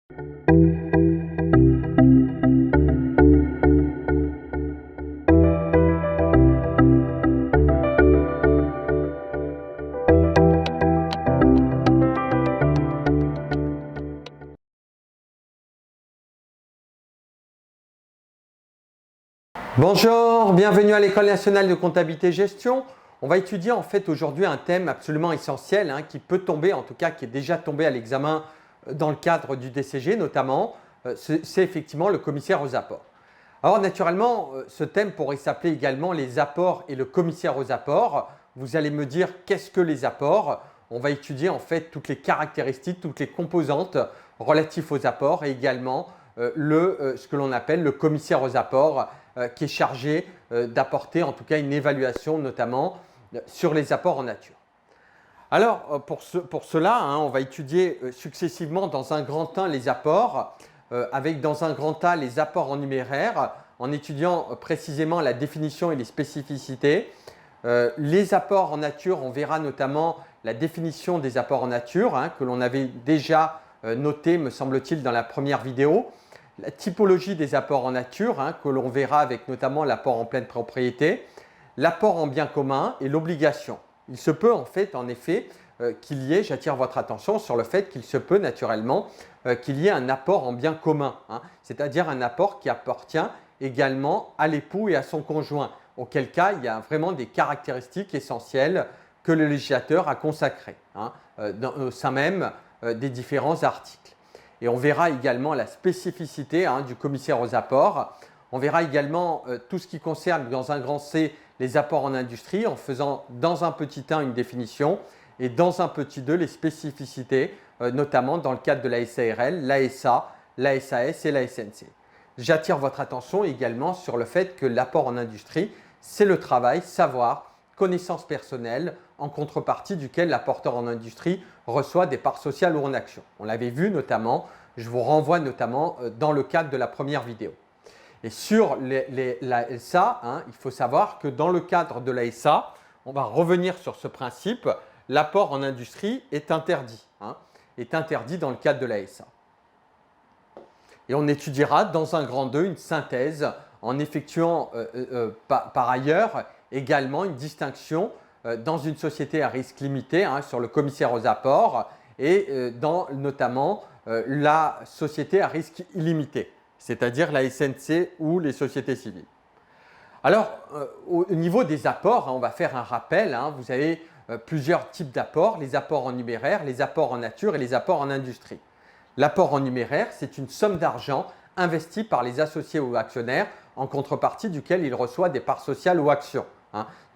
Bonjour, bienvenue à l'École nationale de comptabilité et gestion. On va étudier en fait aujourd'hui un thème absolument essentiel qui peut tomber, en tout cas qui est déjà tombé à l'examen dans le cadre du DCG notamment, c'est effectivement le commissaire aux apports. Alors naturellement, ce thème pourrait s'appeler également les apports et le commissaire aux apports. Vous allez me dire qu'est-ce que les apports? On va étudier en fait toutes les caractéristiques, toutes les composantes relatives aux apports et également ce que l'on appelle le commissaire aux apports qui est chargé d'apporter en tout cas une évaluation notamment sur les apports en nature. Alors pour cela, on va étudier successivement dans un grand 1 les apports, avec dans un grand A les apports en numéraire, en étudiant précisément la définition et les spécificités. Les apports en nature, on verra notamment la définition des apports en nature que l'on avait déjà noté, me semble-t-il, dans la première vidéo. La typologie des apports en nature, que l'on verra avec notamment l'apport en pleine propriété, l'apport en bien commun et l'obligation. Il se peut en effet, qu'il y ait, j'attire votre attention sur le fait qu'il se peut naturellement qu'il y ait un apport en bien commun, c'est-à-dire un apport qui appartient également à l'époux et à son conjoint, auquel cas il y a vraiment des caractéristiques essentielles que le législateur a consacrées au sein même des différents articles. Et on verra également la spécificité du commissaire aux apports. On verra également tout ce qui concerne dans un grand C les apports en industrie en faisant dans un petit 1 une définition et dans un petit 2 les spécificités, notamment dans le cadre de la SARL, la SA, la SAS et la SNC. J'attire votre attention également sur le fait que l'apport en industrie, c'est le travail, savoir, connaissance personnelle en contrepartie duquel l'apporteur en industrie reçoit des parts sociales ou en actions. On l'avait vu notamment, je vous renvoie notamment dans le cadre de la première vidéo. Et sur la SA, il faut savoir que dans le cadre de la SA, on va revenir sur ce principe, l'apport en industrie est interdit dans le cadre de la SA. Et on étudiera dans un grand 2 une synthèse en effectuant par ailleurs également une distinction dans une société à risque limité sur le commissaire aux apports et dans notamment la société à risque illimité, c'est-à-dire la SNC ou les sociétés civiles. Alors, au niveau des apports, on va faire un rappel. Vous avez plusieurs types d'apports, les apports en numéraire, les apports en nature et les apports en industrie. L'apport en numéraire, c'est une somme d'argent investie par les associés ou actionnaires en contrepartie duquel il reçoit des parts sociales ou actions.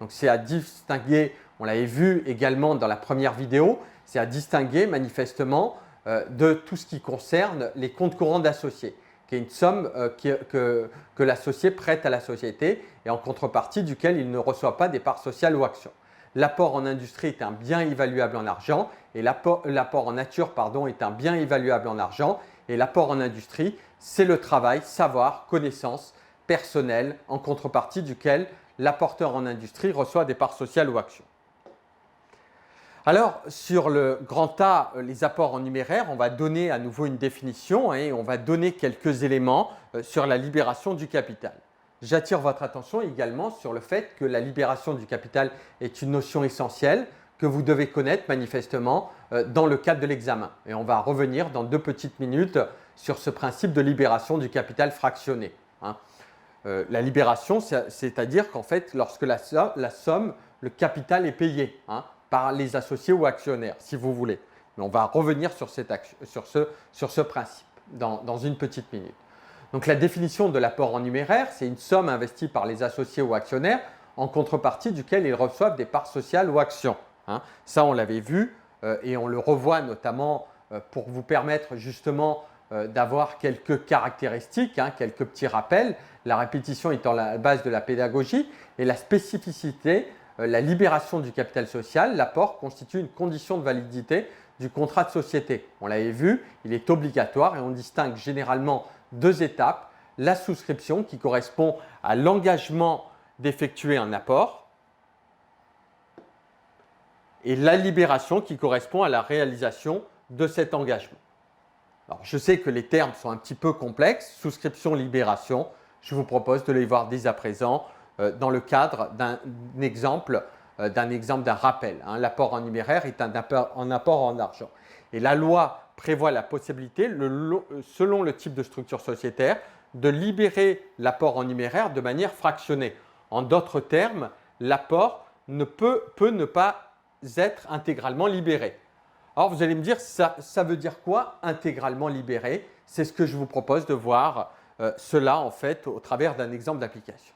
Donc, c'est à distinguer, on l'avait vu également dans la première vidéo, c'est à distinguer manifestement de tout ce qui concerne les comptes courants d'associés, qui est une somme que l'associé prête à la société et en contrepartie duquel il ne reçoit pas des parts sociales ou actions. L'apport en industrie est un bien évaluable en argent et l'apport en nature est un bien évaluable en argent. Et l'apport en industrie, c'est le travail, savoir, connaissance personnelle en contrepartie duquel l'apporteur en industrie reçoit des parts sociales ou actions. Alors, sur le grand A, les apports en numéraire, on va donner à nouveau une définition et on va donner quelques éléments sur la libération du capital. J'attire votre attention également sur le fait que la libération du capital est une notion essentielle que vous devez connaître manifestement dans le cadre de l'examen. Et on va revenir dans 2 petites minutes sur ce principe de libération du capital fractionné. La libération, c'est-à-dire qu'en fait, lorsque la somme, le capital est payé par les associés ou actionnaires, si vous voulez. Mais on va revenir sur ce principe dans une petite minute. Donc la définition de l'apport en numéraire, c'est une somme investie par les associés ou actionnaires en contrepartie duquel ils reçoivent des parts sociales ou actions. Ça, on l'avait vu et on le revoit notamment pour vous permettre justement d'avoir quelques caractéristiques, quelques petits rappels, la répétition étant la base de la pédagogie et la spécificité, la libération du capital social, l'apport constitue une condition de validité du contrat de société. On l'avait vu, il est obligatoire et on distingue généralement 2 étapes, la souscription qui correspond à l'engagement d'effectuer un apport et la libération qui correspond à la réalisation de cet engagement. Alors, Alors, je sais que les termes sont un petit peu complexes, souscription, libération. Je vous propose de les voir dès à présent dans le cadre d'un exemple d'un rappel. Hein. L'apport en numéraire est un apport en argent. Et la loi prévoit la possibilité, selon le type de structure sociétaire, de libérer l'apport en numéraire de manière fractionnée. En d'autres termes, l'apport peut ne pas être intégralement libéré. Alors vous allez me dire, ça veut dire quoi intégralement libéré? C'est ce que je vous propose de voir cela en fait au travers d'un exemple d'application.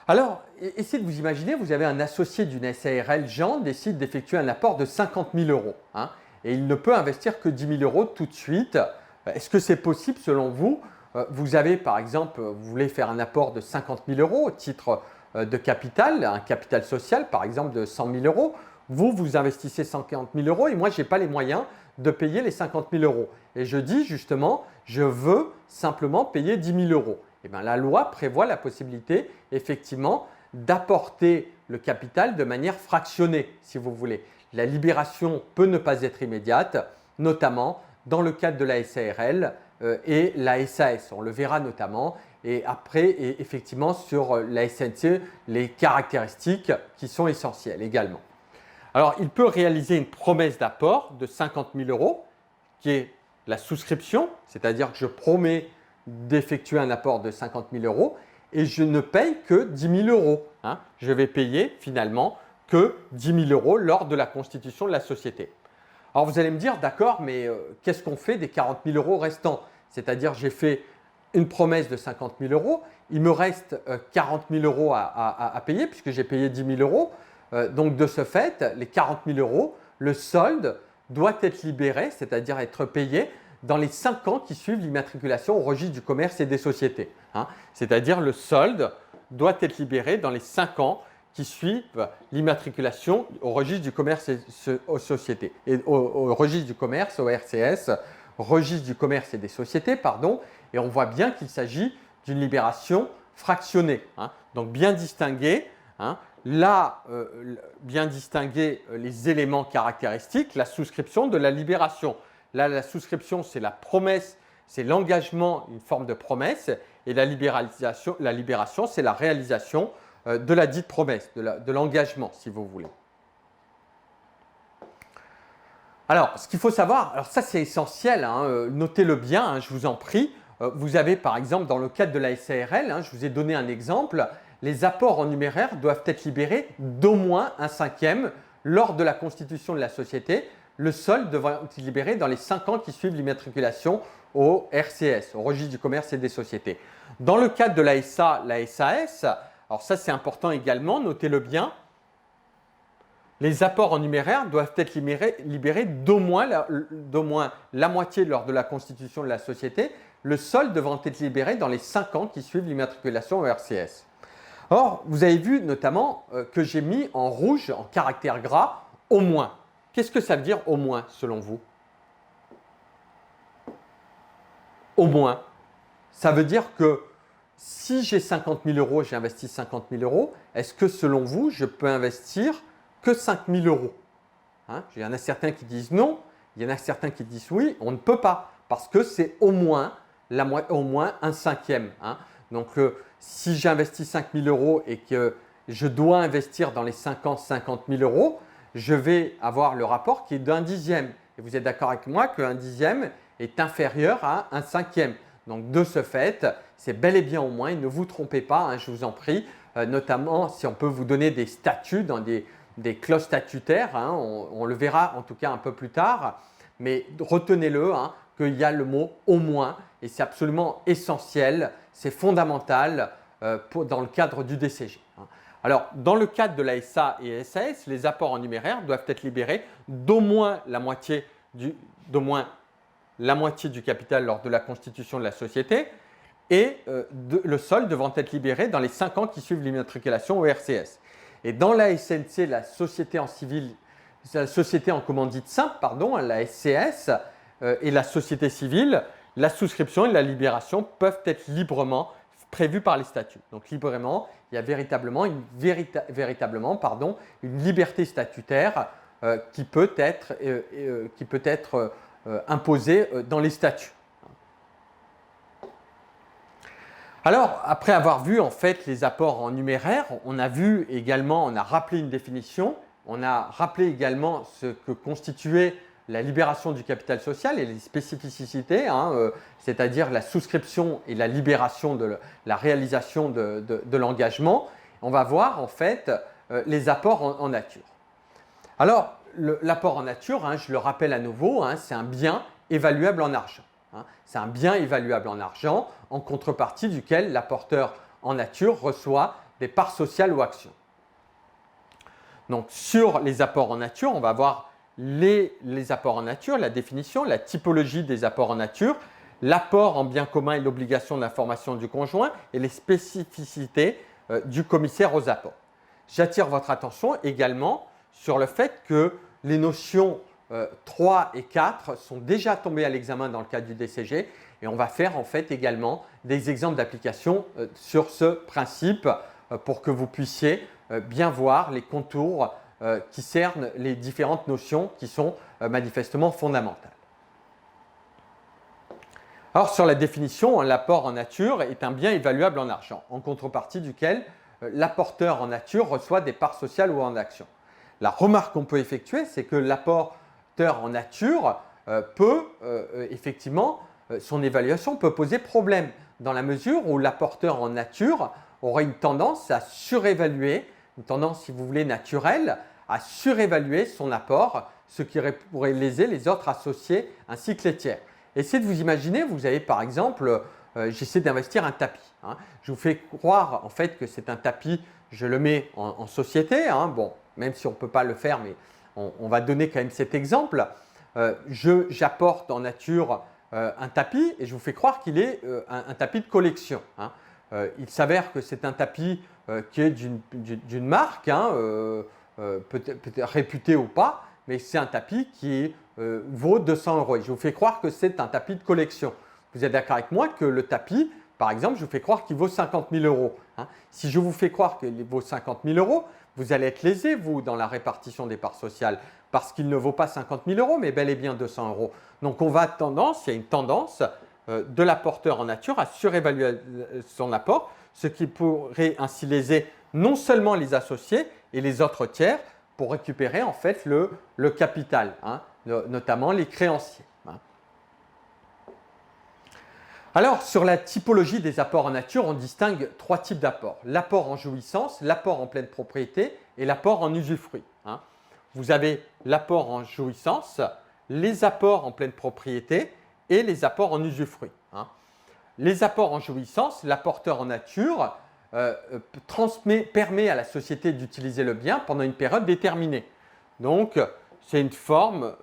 Alors, essayez de vous imaginer, vous avez un associé d'une SARL, Jean, décide d'effectuer un apport de 50 000 euros. Hein, et il ne peut investir que 10 000 euros tout de suite. Est-ce que c'est possible selon vous? Vous avez par exemple, vous voulez faire un apport de 50 000 euros au titre de capital, un capital social par exemple de 100 000 euros. Vous investissez 140 000 euros et moi, je n'ai pas les moyens de payer les 50 000 euros. Et je dis justement, je veux simplement payer 10 000 euros. Eh bien, la loi prévoit la possibilité effectivement d'apporter le capital de manière fractionnée, si vous voulez. La libération peut ne pas être immédiate, notamment dans le cadre de la SARL et la SAS. On le verra notamment. Et après, effectivement, sur la SNC, les caractéristiques qui sont essentielles également. Alors, il peut réaliser une promesse d'apport de 50 000 euros, qui est la souscription, c'est-à-dire que je promets d'effectuer un apport de 50 000 euros et je ne paye que 10 000 euros. Hein. Je vais payer finalement que 10 000 euros lors de la constitution de la société. Alors, vous allez me dire, d'accord, mais qu'est-ce qu'on fait des 40 000 euros restants? C'est-à-dire, j'ai fait une promesse de 50 000 euros, il me reste 40 000 euros à payer puisque j'ai payé 10 000 euros. Donc, de ce fait, les 40 000 euros, le solde doit être libéré, c'est-à-dire être payé dans les 5 ans qui suivent l'immatriculation au registre du commerce et des sociétés. Hein. C'est-à-dire le solde doit être libéré dans les 5 ans qui suivent l'immatriculation au registre du commerce et aux sociétés. Et au registre du commerce, au RCS, registre du commerce et des sociétés, pardon. Et on voit bien qu'il s'agit d'une libération fractionnée. Hein. Donc bien distinguer. Hein. Là, bien distinguer les éléments caractéristiques, la souscription de la libération. Là, la souscription, c'est la promesse, c'est l'engagement, une forme de promesse, et la libération, c'est la réalisation de la dite promesse, de l'engagement, si vous voulez. Alors, ce qu'il faut savoir, alors ça c'est essentiel, hein, notez-le bien, hein, je vous en prie. Vous avez par exemple dans le cadre de la SARL, hein, je vous ai donné un exemple, les apports en numéraire doivent être libérés d'au moins un cinquième lors de la constitution de la société. Le solde devra être libéré dans les 5 ans qui suivent l'immatriculation au RCS, au registre du commerce et des sociétés. Dans le cadre de la SA, la SAS, alors ça c'est important également, notez-le bien, les apports en numéraire doivent être libérés d'au moins la moitié lors de la constitution de la société, le solde devant être libéré dans les 5 ans qui suivent l'immatriculation au RCS. Or, vous avez vu notamment que j'ai mis en rouge, en caractère gras, au moins. Qu'est-ce que ça veut dire au moins selon vous? Au moins, ça veut dire que si j'ai 50 000 euros, j'ai investi 50 000 euros, est-ce que selon vous, je peux investir que 5 000 euros? Hein, il y en a certains qui disent non, il y en a certains qui disent oui, on ne peut pas parce que c'est au moins un cinquième. Hein. Donc, si j'investis 5 000 euros et que je dois investir dans les 5 ans 50 000 euros, je vais avoir le rapport qui est d'un dixième. Et vous êtes d'accord avec moi qu'un dixième est inférieur à un cinquième. Donc, de ce fait, c'est bel et bien au moins, et ne vous trompez pas, hein, je vous en prie, notamment si on peut vous donner des statuts dans des clauses statutaires, hein, on le verra en tout cas un peu plus tard, mais retenez-le, hein, qu'il y a le mot « au moins » et c'est absolument essentiel, c'est fondamental dans le cadre du DCG. Hein. Alors, dans le cadre de la SA et SAS, les apports en numéraire doivent être libérés d'au moins la moitié du capital lors de la constitution de la société et le solde devant être libéré dans les 5 ans qui suivent l'immatriculation au RCS. Et dans la SNC, la société en commandite simple, pardon, la SCS et la société civile, la souscription et la libération peuvent être librement prévues par les statuts. Donc librement, il y a véritablement une liberté statutaire qui peut être imposées dans les statuts. Alors, après avoir vu en fait les apports en numéraire, on a vu également, on a rappelé une définition, on a rappelé également ce que constituait la libération du capital social et les spécificités, c'est-à-dire la souscription et la libération de la réalisation de l'engagement. On va voir en fait les apports en nature. Alors, l'apport en nature, je le rappelle à nouveau, c'est un bien évaluable en argent. C'est un bien évaluable en argent en contrepartie duquel l'apporteur en nature reçoit des parts sociales ou actions. Donc, sur les apports en nature, on va voir les apports en nature, la définition, la typologie des apports en nature, l'apport en bien commun et l'obligation d'information du conjoint et les spécificités du commissaire aux apports. J'attire votre attention également sur le fait que les notions 3 et 4 sont déjà tombées à l'examen dans le cadre du DCG et on va faire en fait également des exemples d'application sur ce principe pour que vous puissiez bien voir les contours qui cernent les différentes notions qui sont manifestement fondamentales. Alors sur la définition, l'apport en nature est un bien évaluable en argent, en contrepartie duquel l'apporteur en nature reçoit des parts sociales ou en actions. La remarque qu'on peut effectuer, c'est que l'apporteur en nature peut effectivement, son évaluation peut poser problème dans la mesure où l'apporteur en nature aurait une tendance à surévaluer, une tendance si vous voulez naturelle, à surévaluer son apport, ce qui pourrait léser les autres associés ainsi que les tiers. Essayez de vous imaginer, vous avez par exemple, j'essaie d'investir un tapis. Je vous fais croire en fait que c'est un tapis, je le mets en société, bon, même si on ne peut pas le faire, mais on va donner quand même cet exemple. J'apporte en nature un tapis et je vous fais croire qu'il est un tapis de collection. Il s'avère que c'est un tapis qui est d'une marque, peut-être réputée ou pas, mais c'est un tapis qui vaut 200 €. Et je vous fais croire que c'est un tapis de collection. Vous êtes d'accord avec moi que le tapis, par exemple, je vous fais croire qu'il vaut 50 000 €. Si je vous fais croire qu'il vaut 50 000 €, vous allez être lésé, vous, dans la répartition des parts sociales, parce qu'il ne vaut pas 50 000 €, mais bel et bien 200 €. Donc, il y a une tendance de l'apporteur en nature à surévaluer son apport, ce qui pourrait ainsi léser non seulement les associés et les autres tiers pour récupérer en fait le capital, notamment les créanciers. Alors, sur la typologie des apports en nature, on distingue 3 types d'apports. L'apport en jouissance, l'apport en pleine propriété et l'apport en usufruit. Vous avez l'apport en jouissance, les apports en pleine propriété et les apports en usufruit. Les apports en jouissance, l'apporteur en nature permet à la société d'utiliser le bien pendant une période déterminée. Donc, c'est une forme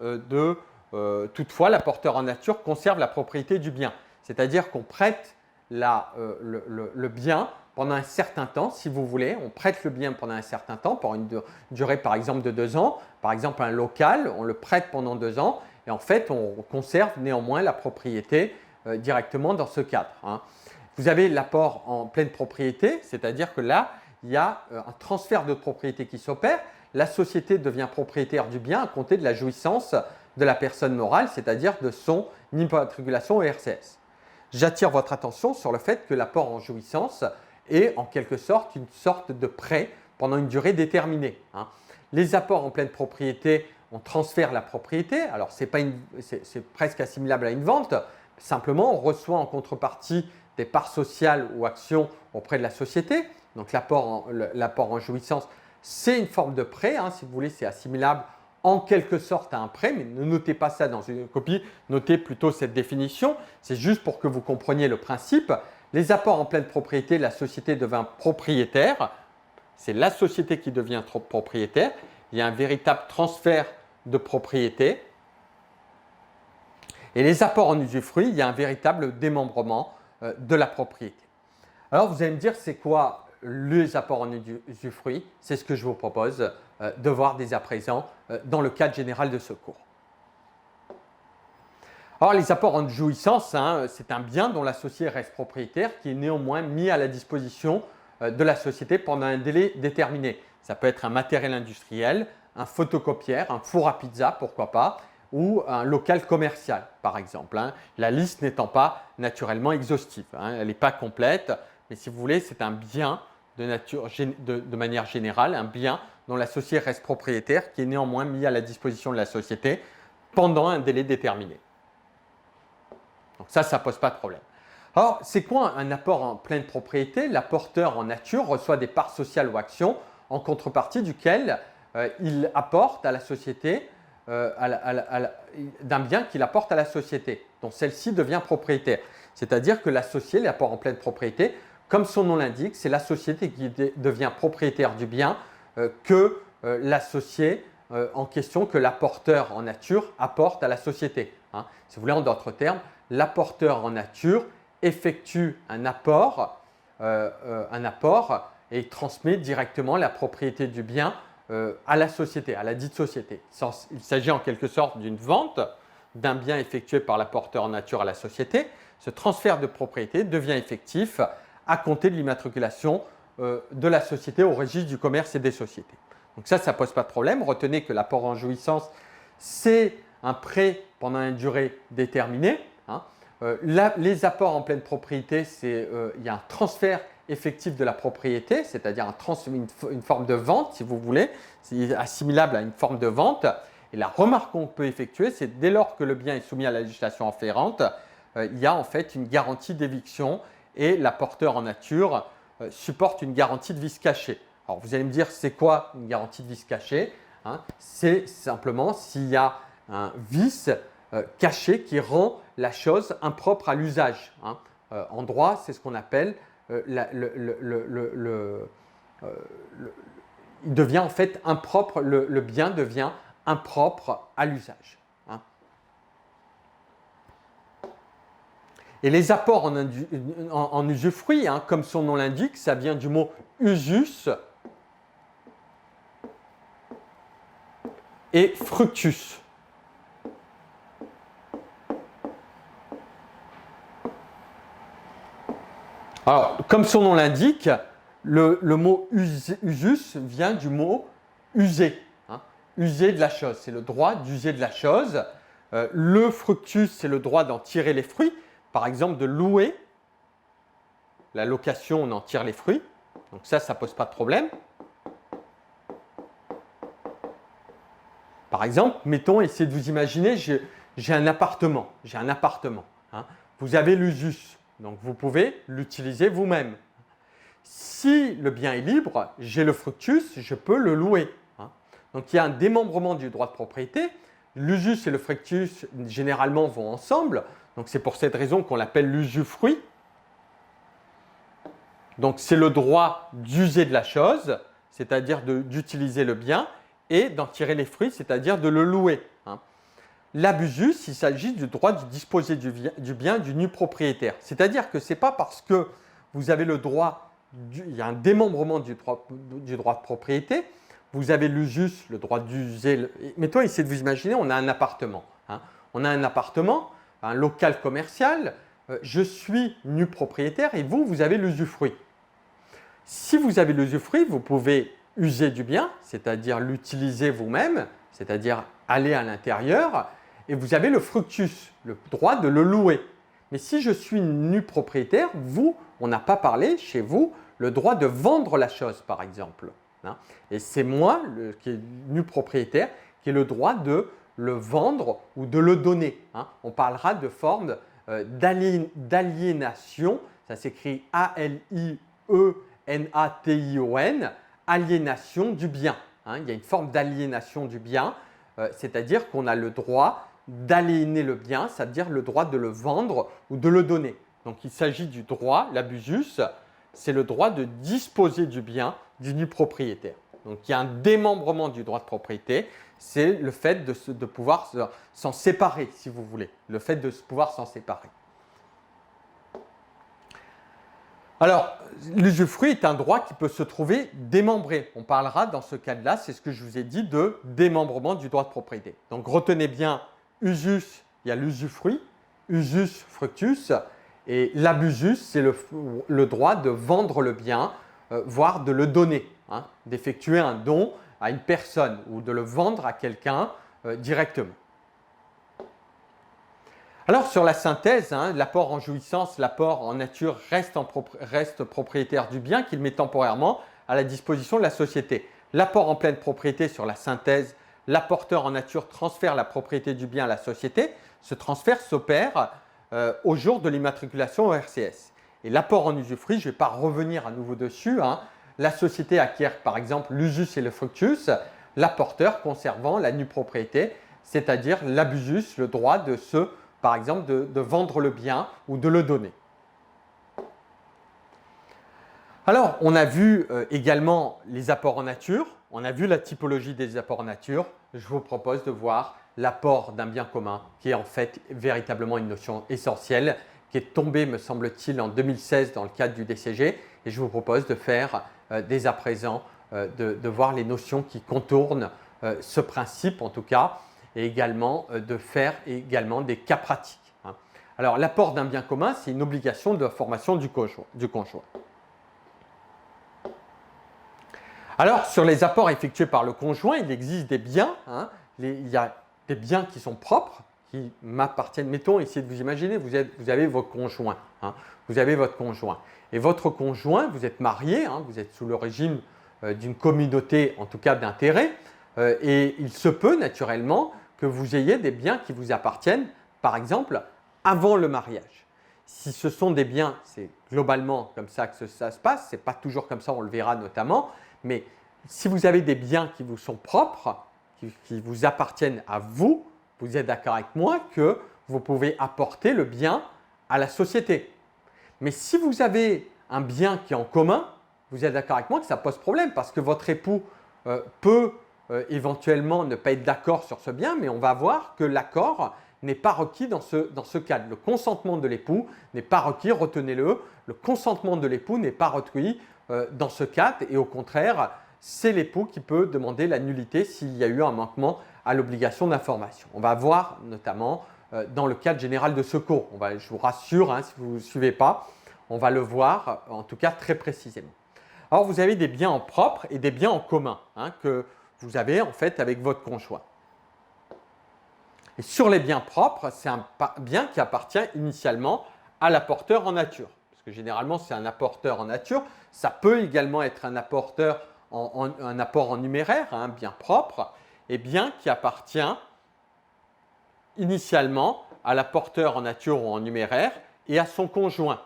toutefois, l'apporteur en nature conserve la propriété du bien. C'est-à-dire qu'on prête le bien pendant un certain temps, si vous voulez. On prête le bien pendant un certain temps, pour une durée par exemple de 2 ans. Par exemple, un local, on le prête pendant 2 ans et en fait, on conserve néanmoins la propriété directement dans ce cadre. Vous avez l'apport en pleine propriété, c'est-à-dire que là, il y a un transfert de propriété qui s'opère. La société devient propriétaire du bien à compter de la jouissance de la personne morale, c'est-à-dire de son immatriculation au RCS. J'attire votre attention sur le fait que l'apport en jouissance est en quelque sorte une sorte de prêt pendant une durée déterminée. Les apports en pleine propriété, on transfère la propriété. Alors, c'est presque assimilable à une vente. Simplement, on reçoit en contrepartie des parts sociales ou actions auprès de la société. Donc, l'apport en jouissance, c'est une forme de prêt. Si vous voulez, c'est assimilable en quelque sorte à un prêt, mais ne notez pas ça dans une copie, notez plutôt cette définition. C'est juste pour que vous compreniez le principe. Les apports en pleine propriété, la société devient propriétaire. C'est la société qui devient propriétaire. Il y a un véritable transfert de propriété. Et les apports en usufruit, il y a un véritable démembrement de la propriété. Alors, vous allez me dire, c'est quoi les apports en usufruit? C'est ce que je vous propose de voir dès à présent dans le cadre général de ce cours. Alors, les apports en jouissance, c'est un bien dont l'associé reste propriétaire qui est néanmoins mis à la disposition de la société pendant un délai déterminé. Ça peut être un matériel industriel, un photocopieur, un four à pizza, pourquoi pas, ou un local commercial, par exemple, hein. La liste n'étant pas naturellement exhaustive, hein. Elle n'est pas complète, mais si vous voulez, c'est un bien de manière générale, un bien dont l'associé reste propriétaire, qui est néanmoins mis à la disposition de la société pendant un délai déterminé. Donc ça ne pose pas de problème. Alors, c'est quoi un apport en pleine propriété? L'apporteur en nature reçoit des parts sociales ou actions en contrepartie duquel il apporte à la société d'un bien qu'il apporte à la société, dont celle-ci devient propriétaire. C'est-à-dire que l'associé, l'apport en pleine propriété, comme son nom l'indique, c'est la société qui devient propriétaire du bien que l'associé en question, que l'apporteur en nature apporte à la société, hein. Si vous voulez, en d'autres termes, l'apporteur en nature effectue un apport et transmet directement la propriété du bien à la société, à la dite société. Il s'agit en quelque sorte d'une vente d'un bien effectué par l'apporteur en nature à la société. Ce transfert de propriété devient effectif à compter de l'immatriculation de la société au registre du commerce et des sociétés. Donc ça ne pose pas de problème. Retenez que l'apport en jouissance, c'est un prêt pendant une durée déterminée, hein. Les apports en pleine propriété, il y a un transfert effectif de la propriété, c'est-à-dire une forme de vente, si vous voulez, c'est assimilable à une forme de vente. Et la remarque qu'on peut effectuer, c'est dès lors que le bien est soumis à la législation afférente, il y a en fait une garantie d'éviction et l'apporteur en nature supporte une garantie de vice caché. Alors vous allez me dire, c'est quoi une garantie de vice caché, hein? C'est simplement s'il y a un vice caché qui rend la chose impropre à l'usage, hein. En droit, c'est ce qu'on appelle il devient en fait impropre, le bien devient impropre à l'usage, hein. Et les apports en usufruit, hein, comme son nom l'indique, ça vient du mot usus et fructus. Alors, comme son nom l'indique, le mot usus vient du mot user, hein. User de la chose, c'est le droit d'user de la chose. Le fructus, c'est le droit d'en tirer les fruits. Par exemple, de louer. La location, on en tire les fruits. Donc ça ne pose pas de problème. Par exemple, mettons, essayez de vous imaginer, j'ai un appartement, hein. Vous avez l'usus, donc vous pouvez l'utiliser vous-même. Si le bien est libre, j'ai le fructus, je peux le louer, hein. Donc il y a un démembrement du droit de propriété. L'usus et le fructus, généralement, vont ensemble. Donc c'est pour cette raison qu'on l'appelle l'usufruit. Donc c'est le droit d'user de la chose, c'est-à-dire d'utiliser le bien, et d'en tirer les fruits, c'est-à-dire de le louer, hein. L'abusus, il s'agit du droit de disposer du bien du nu propriétaire. C'est-à-dire que ce n'est pas parce que vous avez le droit, il y a un démembrement du droit de propriété, vous avez l'usus, le droit d'user. Mettons, essayez de vous imaginer, on a un appartement, hein. On a un appartement, un local commercial, je suis nu propriétaire et vous avez l'usufruit. Si vous avez l'usufruit, vous pouvez user du bien, c'est-à-dire l'utiliser vous-même, c'est-à-dire aller à l'intérieur, et vous avez le fructus, le droit de le louer. Mais si je suis nu propriétaire, on n'a pas parlé chez vous, le droit de vendre la chose, par exemple, hein. Et c'est moi, qui est nu propriétaire, qui ai le droit de le vendre ou de le donner, hein. On parlera de forme d'aliénation, ça s'écrit A-L-I-E-N-A-T-I-O-N, aliénation du bien, hein. Il y a une forme d'aliénation du bien, c'est-à-dire qu'on a le droit d'aliéner le bien, c'est-à-dire le droit de le vendre ou de le donner. Donc il s'agit du droit, l'abusus, c'est le droit de disposer du bien du nu propriétaire. Donc il y a un démembrement du droit de propriété, c'est le fait de pouvoir s'en séparer, si vous voulez, le fait de pouvoir s'en séparer. Alors, l'usufruit est un droit qui peut se trouver démembré. On parlera dans ce cas-là, c'est ce que je vous ai dit, de démembrement du droit de propriété. Donc, retenez bien, usus, il y a l'usufruit, usus fructus, et l'abusus, c'est le droit de vendre le bien, voire de le donner, hein, d'effectuer un don à une personne ou de le vendre à quelqu'un directement. Alors sur la synthèse, hein, l'apport en jouissance, l'apport en nature reste propriétaire du bien qu'il met temporairement à la disposition de la société. L'apport en pleine propriété sur la synthèse, l'apporteur en nature transfère la propriété du bien à la société. Ce transfert s'opère au jour de l'immatriculation au RCS. Et l'apport en usufruit, je ne vais pas revenir à nouveau dessus, hein. La société acquiert par exemple l'usus et le fructus, l'apporteur conservant la nue propriété, c'est-à-dire l'abusus, le droit de par exemple, de vendre le bien ou de le donner. Alors, on a vu également les apports en nature, on a vu la typologie des apports en nature. Je vous propose de voir l'apport d'un bien commun, qui est en fait véritablement une notion essentielle, qui est tombée, me semble-t-il, en 2016 dans le cadre du DCG. Et je vous propose de faire dès à présent, de voir les notions qui contournent ce principe en tout cas, et également de faire également des cas pratiques. Hein. Alors, l'apport d'un bien commun, c'est une obligation de formation du conjoint. Alors, sur les apports effectués par le conjoint, il existe des biens. Hein. Il y a des biens qui sont propres, qui m'appartiennent. Mettons, essayez de vous imaginer, vous avez votre conjoint. Hein. Vous avez votre conjoint. Et votre conjoint, vous êtes marié, hein, vous êtes sous le régime d'une communauté, en tout cas d'intérêt, et il se peut naturellement que vous ayez des biens qui vous appartiennent, par exemple, avant le mariage. Si ce sont des biens, c'est globalement comme ça que ça se passe, ce n'est pas toujours comme ça, on le verra notamment, mais si vous avez des biens qui vous sont propres, qui vous appartiennent à vous, vous êtes d'accord avec moi que vous pouvez apporter le bien à la société. Mais si vous avez un bien qui est en commun, vous êtes d'accord avec moi que ça pose problème parce que votre époux peut éventuellement ne pas être d'accord sur ce bien, mais on va voir que l'accord n'est pas requis dans ce cadre. Le consentement de l'époux n'est pas requis, retenez-le, le consentement de l'époux n'est pas requis dans ce cadre et au contraire, c'est l'époux qui peut demander la nullité s'il y a eu un manquement à l'obligation d'information. On va voir notamment dans le cadre général de secours. Je vous rassure, hein, si vous ne suivez pas, on va le voir en tout cas très précisément. Alors, vous avez des biens en propre et des biens en commun hein, que vous avez en fait avec votre conjoint. Et sur les biens propres, c'est un bien qui appartient initialement à l'apporteur en nature. Parce que généralement, c'est un apporteur en nature. Ça peut également être un apporteur un apport en numéraire, un bien propre, et bien qui appartient initialement à l'apporteur en nature ou en numéraire et à son conjoint.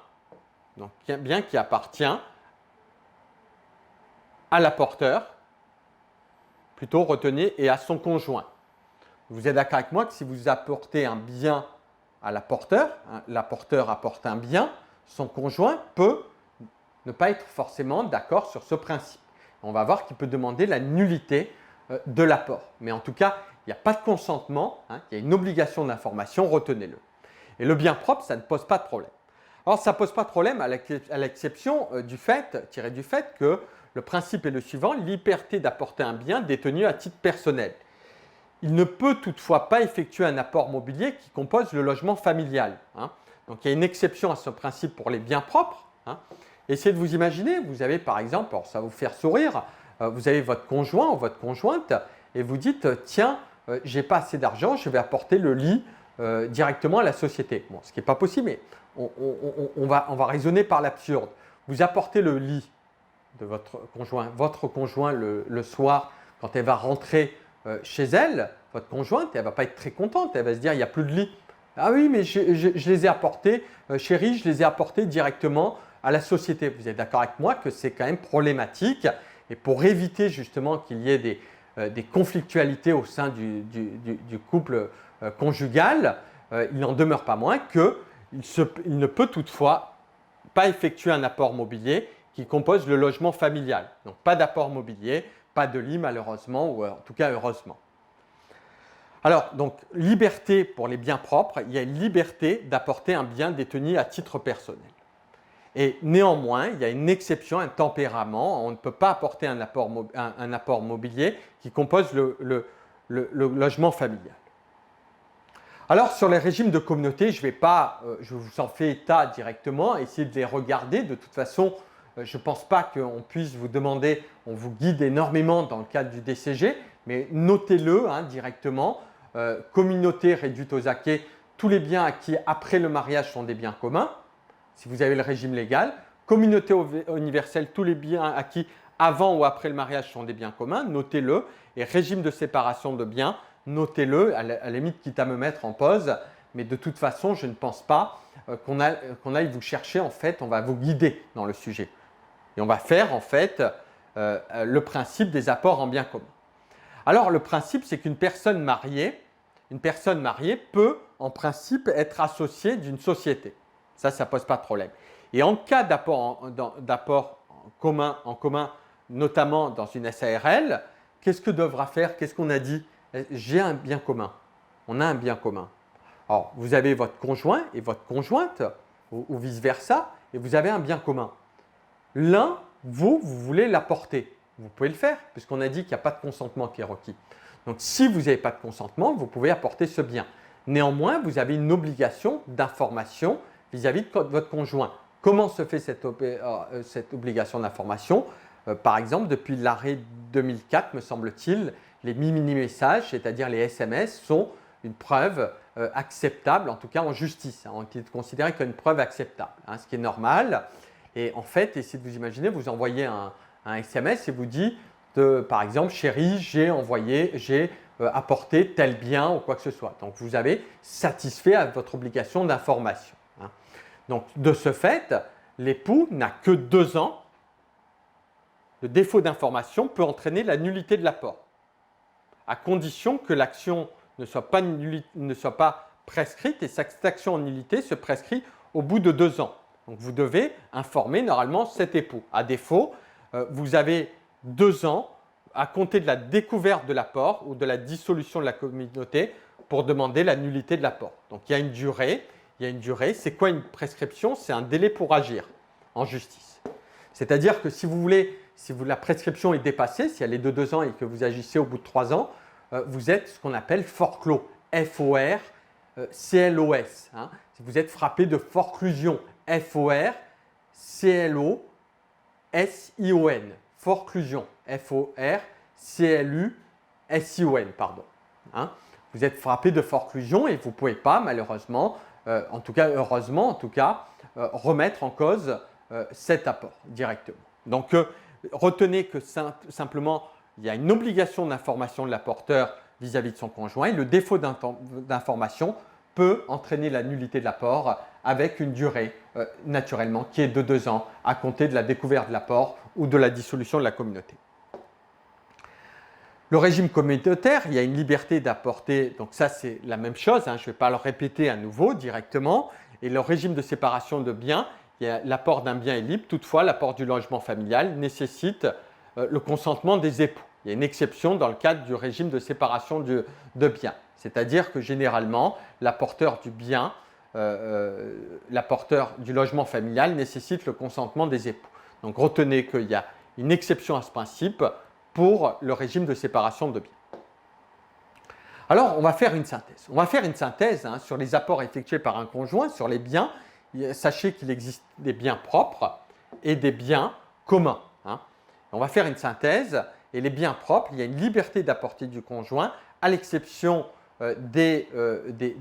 Donc, bien qui appartient à l'apporteur, plutôt retenez, et à son conjoint. Vous êtes d'accord avec moi que si vous apportez un bien à l'apporteur, hein, l'apporteur apporte un bien, son conjoint peut ne pas être forcément d'accord sur ce principe. On va voir qu'il peut demander la nullité de l'apport. Mais en tout cas, il n'y a pas de consentement, hein, il y a une obligation d'information, retenez-le. Et le bien propre, ça ne pose pas de problème. Alors, ça ne pose pas de problème à l'exception du fait, tiré du fait que le principe est le suivant, liberté d'apporter un bien détenu à titre personnel. Il ne peut toutefois pas effectuer un apport mobilier qui compose le logement familial. Hein. Donc, il y a une exception à ce principe pour les biens propres. Hein. Essayez de vous imaginer, vous avez par exemple, alors ça va vous faire sourire, vous avez votre conjoint ou votre conjointe et vous dites tiens, j'ai pas assez d'argent, je vais apporter le lit directement à la société. Bon, ce qui n'est pas possible, mais on va raisonner par l'absurde. Vous apportez le lit de votre conjoint le soir quand elle va rentrer chez elle, votre conjointe, elle ne va pas être très contente, elle va se dire il n'y a plus de lit. Ah oui, mais je les ai apportés, chérie, je les ai apportés directement à la société. Vous êtes d'accord avec moi que c'est quand même problématique et pour éviter justement qu'il y ait des conflictualités au sein du couple conjugal, il n'en demeure pas moins qu'il ne peut toutefois pas effectuer un apport mobilier qui compose le logement familial. Donc pas d'apport mobilier, pas de lit malheureusement ou en tout cas heureusement. Alors, donc, liberté pour les biens propres, il y a une liberté d'apporter un bien détenu à titre personnel. Et néanmoins, il y a une exception, un tempérament. On ne peut pas apporter un apport mobilier qui compose le logement familial. Alors, sur les régimes de communauté, je vous en fais état directement, essayez de les regarder. De toute façon, je ne pense pas qu'on puisse vous demander, on vous guide énormément dans le cadre du DCG, mais notez-le hein, directement. Communauté réduite aux acquets, tous les biens acquis après le mariage sont des biens communs, si vous avez le régime légal. Communauté universelle, tous les biens acquis avant ou après le mariage sont des biens communs, notez-le. Et régime de séparation de biens, notez-le, à la limite quitte à me mettre en pause. Mais de toute façon, je ne pense pas qu'on aille vous chercher. En fait, on va vous guider dans le sujet. Et on va faire en fait le principe des apports en biens communs. Alors, le principe, c'est qu'une personne mariée peut en principe être associée d'une société. Ça ne pose pas de problème. Et en cas d'apport en commun, notamment dans une SARL, qu'est-ce que devra faire? Qu'est-ce qu'on a dit? J'ai un bien commun. On a un bien commun. Alors, vous avez votre conjoint et votre conjointe, ou vice-versa, et vous avez un bien commun. L'un, vous voulez l'apporter. Vous pouvez le faire, puisqu'on a dit qu'il n'y a pas de consentement qui est requis. Donc, si vous n'avez pas de consentement, vous pouvez apporter ce bien. Néanmoins, vous avez une obligation d'information vis-à-vis de votre conjoint. Comment se fait cette obligation d'information? Par exemple, depuis l'arrêt 2004, me semble-t-il, les mini-messages, c'est-à-dire les SMS, sont une preuve acceptable, en tout cas en justice, ont été considérés comme une preuve acceptable, ce qui est normal. Et en fait, essayez de vous imaginer, vous envoyez un SMS et vous dites, par exemple, chérie, j'ai apporté tel bien ou quoi que ce soit. Donc, vous avez satisfait à votre obligation d'information. Donc, de ce fait, l'époux n'a que 2 ans. Le défaut d'information peut entraîner la nullité de l'apport, à condition que l'action ne soit pas prescrite et cette action en nullité se prescrit au bout de 2 ans. Donc, vous devez informer normalement cet époux. À défaut, vous avez 2 ans à compter de la découverte de l'apport ou de la dissolution de la communauté pour demander la nullité de l'apport. Donc, il y a une durée. C'est quoi une prescription? C'est un délai pour agir en justice. C'est-à-dire que si la prescription est dépassée, si elle est de 2 ans et que vous agissez au bout de 3 ans, vous êtes ce qu'on appelle forclos, F-O-R-C-L-O-S. Vous êtes frappé de forclusion, F-O-R-C-L-O-S-I-O-N. Forclusion, F-O-R-C-L-U-S-I-O-N, pardon. Vous êtes frappé de forclusion et vous ne pouvez pas, malheureusement, heureusement, remettre en cause cet apport directement. Donc, retenez que simplement, il y a une obligation d'information de l'apporteur vis-à-vis de son conjoint et le défaut d'information peut entraîner la nullité de l'apport avec une durée, naturellement, qui est de 2 ans à compter de la découverte de l'apport ou de la dissolution de la communauté. Le régime communautaire, il y a une liberté d'apporter, donc ça c'est la même chose, je ne vais pas le répéter à nouveau directement. Et le régime de séparation de biens, l'apport d'un bien est libre, toutefois l'apport du logement familial nécessite le consentement des époux. Il y a une exception dans le cadre du régime de séparation de biens, c'est-à-dire que généralement l'apporteur du bien, l'apporteur du logement familial nécessite le consentement des époux. Donc retenez qu'il y a une exception à ce principe pour le régime de séparation de biens. Alors, on va faire une synthèse. On va faire une synthèse sur les apports effectués par un conjoint sur les biens. Sachez qu'il existe des biens propres et des biens communs. On va faire une synthèse et les biens propres, il y a une liberté d'apporter du conjoint à l'exception des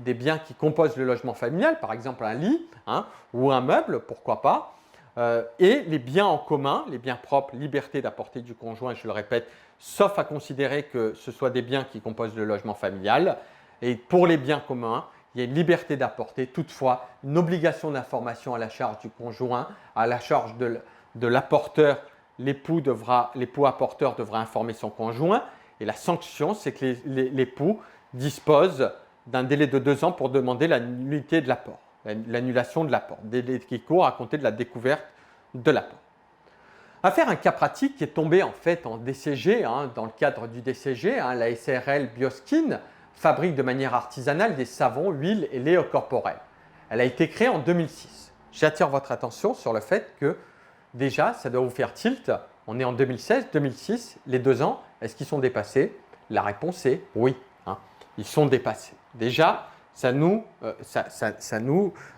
biens qui composent le logement familial, par exemple un lit ou un meuble, pourquoi pas. Et les biens en commun, les biens propres, liberté d'apporter du conjoint, je le répète, sauf à considérer que ce soit des biens qui composent le logement familial. Et pour les biens communs, il y a une liberté d'apporter, toutefois une obligation d'information à la charge du conjoint, à la charge de l'apporteur. L'époux apporteur devra informer son conjoint. Et la sanction, c'est que l'époux dispose d'un délai de 2 ans pour demander la nullité de l'apport. L'annulation de l'apport, délai qui court à compter de la découverte de l'apport. On va faire un cas pratique qui est tombé en fait en DCG, dans le cadre du DCG, la SARL Bioskin fabrique de manière artisanale des savons, huiles et laits corporels. Elle a été créée en 2006. J'attire votre attention sur le fait que déjà, ça doit vous faire tilt. On est en 2016, 2006, les 2 ans, est-ce qu'ils sont dépassés? La réponse est oui, ils sont dépassés. Déjà, ça nous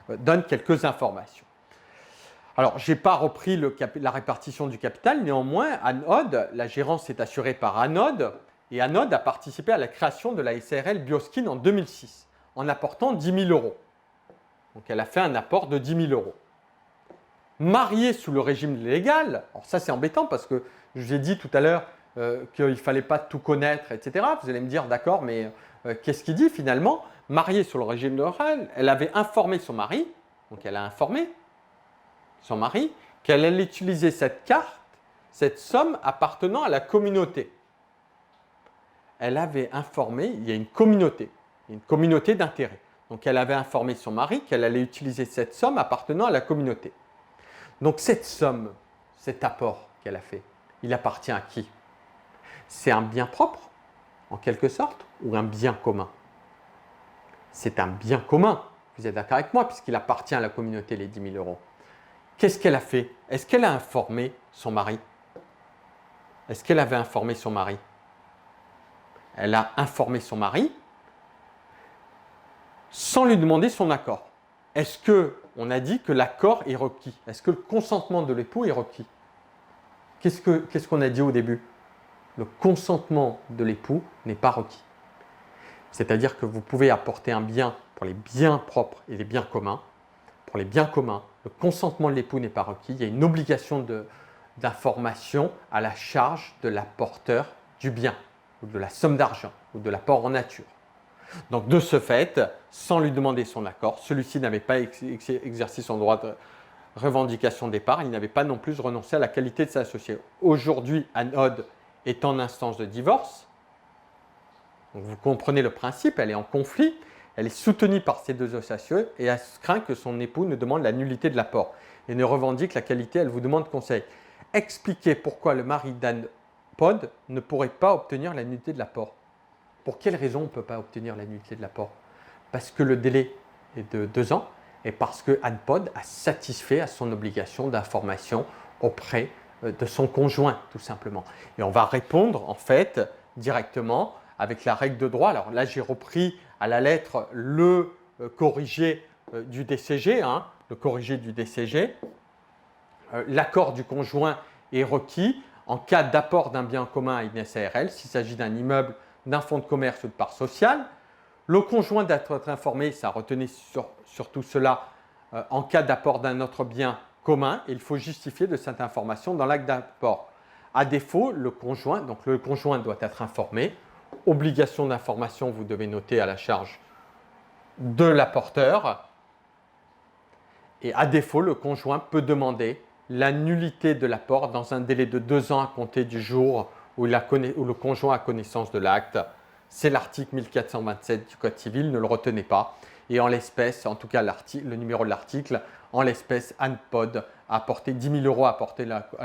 donne quelques informations. Alors, je n'ai pas repris la répartition du capital, néanmoins, Anode, la gérance est assurée par Anode, et Anode a participé à la création de la SARL Bioskin en 2006. en apportant 10 000 euros. Donc, elle a fait un apport de 10 000 euros. Mariée sous le régime légal, alors ça c'est embêtant parce que je vous ai dit tout à l'heure qu'il ne fallait pas tout connaître, etc. Vous allez me dire, d'accord, mais qu'est-ce qu'il dit finalement? Mariée sous le régime légal, elle avait informé son mari, donc elle a informé son mari qu'elle allait utiliser cette carte, cette somme appartenant à la communauté. Elle avait informé, il y a une communauté d'intérêt. Donc elle avait informé son mari qu'elle allait utiliser cette somme appartenant à la communauté. Donc cette somme, cet apport qu'elle a fait, il appartient à qui? C'est un bien propre, en quelque sorte, ou un bien commun? C'est un bien commun, vous êtes d'accord avec moi, puisqu'il appartient à la communauté, les 10 000 euros. Qu'est-ce qu'elle a fait? Est-ce qu'elle a informé son mari? Est-ce qu'elle avait informé son mari? Elle a informé son mari sans lui demander son accord. Est-ce qu'on a dit que l'accord est requis? Est-ce que le consentement de l'époux est requis? Qu'est-ce qu'on a dit au début? Le consentement de l'époux n'est pas requis. C'est-à-dire que vous pouvez apporter un bien pour les biens propres et les biens communs. Pour les biens communs, le consentement de l'époux n'est pas requis. Il y a une obligation d'information à la charge de l'apporteur du bien, ou de la somme d'argent, ou de l'apport en nature. Donc de ce fait, sans lui demander son accord, celui-ci n'avait pas exercé son droit de revendication d'épargne, il n'avait pas non plus renoncé à la qualité de sa associé. Aujourd'hui, Anne-Aude est en instance de divorce. Donc vous comprenez le principe, elle est en conflit, elle est soutenue par ses deux associés et elle craint que son époux ne demande la nullité de l'apport et ne revendique la qualité, elle vous demande conseil. Expliquez pourquoi le mari d'Anne-Pod ne pourrait pas obtenir la nullité de l'apport. Pour quelle raison on ne peut pas obtenir la nullité de l'apport? Parce que le délai est de 2 ans et parce que Anne-Pod a satisfait à son obligation d'information auprès de son conjoint, tout simplement. Et on va répondre en fait directement avec la règle de droit. Alors là, j'ai repris à la lettre le corrigé du DCG, le corrigé du DCG. L'accord du conjoint est requis en cas d'apport d'un bien commun à une SARL, s'il s'agit d'un immeuble, d'un fonds de commerce ou de part sociale. Le conjoint doit être informé, ça retenez surtout cela, en cas d'apport d'un autre bien commun, et il faut justifier de cette information dans l'acte d'apport. À défaut, le conjoint doit être informé. Obligation d'information, vous devez noter à la charge de l'apporteur. Et à défaut, le conjoint peut demander la nullité de l'apport dans un délai de 2 ans à compter du jour où le conjoint a connaissance de l'acte. C'est l'article 1427 du Code civil, ne le retenez pas. Et en l'espèce, en tout cas le numéro de l'article, en l'espèce, Anne-Pod a apporté 10 000 euros à